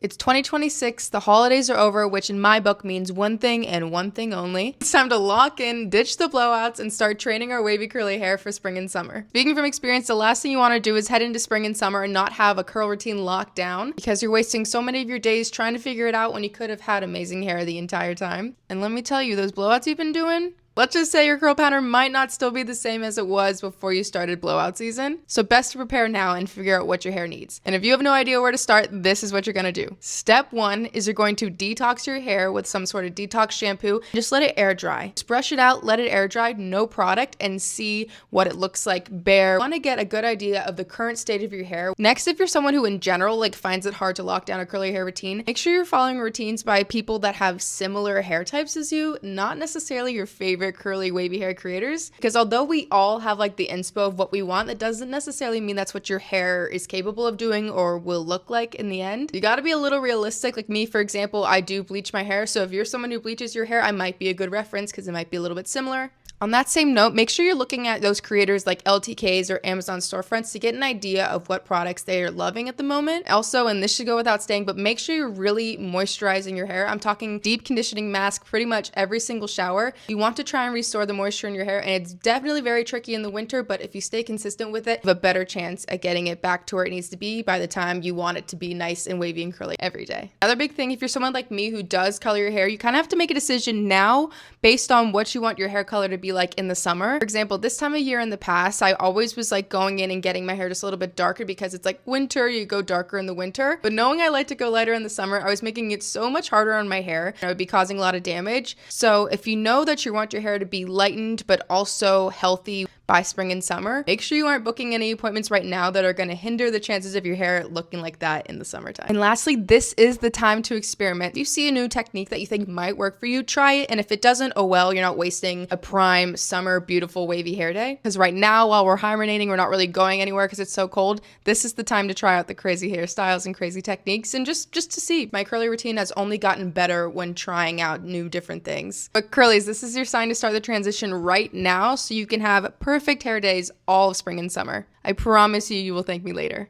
It's 2026, the holidays are over, which in my book means one thing and one thing only. It's time to lock in, ditch the blowouts, and start training our wavy curly hair for spring and summer. Speaking from experience, the last thing you want to do is head into spring and summer and not have a curl routine locked down, because you're wasting so many of your days trying to figure it out when you could have had amazing hair the entire time. And let me tell you, those blowouts you've been doing, let's just say your curl pattern might not still be the same as it was before you started blowout season. So best to prepare now and figure out what your hair needs. And if you have no idea where to start, this is what you're gonna do. Step 1 is you're going to detox your hair with some sort of detox shampoo. Just let it air dry. Just brush it out, let it air dry, no product, and see what it looks like bare. You wanna get a good idea of the current state of your hair. Next, if you're someone who in general finds it hard to lock down a curly hair routine, make sure you're following routines by people that have similar hair types as you, not necessarily your favorite curly wavy hair creators, because although we all have the inspo of what we want, that doesn't necessarily mean that's what your hair is capable of doing or will look like in the end. You got to be a little realistic. Like me, for example, I do bleach my hair, so if you're someone who bleaches your hair, I might be a good reference because it might be a little bit similar. On that same note, make sure you're looking at those creators like LTKs or Amazon storefronts to get an idea of what products they are loving at the moment. Also, and this should go without saying, but make sure you're really moisturizing your hair. I'm talking deep conditioning mask pretty much every single shower. You want to try and restore the moisture in your hair, and it's definitely very tricky in the winter, but if you stay consistent with it, you have a better chance at getting it back to where it needs to be by the time you want it to be nice and wavy and curly every day. Another big thing, if you're someone like me who does color your hair, you kind of have to make a decision now based on what you want your hair color to be like in the summer. For example, this time of year in the past, I always was going in and getting my hair just a little bit darker because it's winter, you go darker in the winter. But knowing I like to go lighter in the summer, I was making it so much harder on my hair and I would be causing a lot of damage. So if you know that you want your hair to be lightened but also healthy by spring and summer, make sure you aren't booking any appointments right now that are going to hinder the chances of your hair looking like that in the summertime. And lastly, this is the time to experiment. If you see a new technique that you think might work for you, try it. And if it doesn't, oh well, you're not wasting a prime summer beautiful wavy hair day. Because right now, while we're hibernating, we're not really going anywhere because it's so cold. This is the time to try out the crazy hairstyles and crazy techniques, and just to see. My curly routine has only gotten better when trying out new different things. But curlies, this is your sign to start the transition right now so you can have perfect hair days all of spring and summer. I promise you, you will thank me later.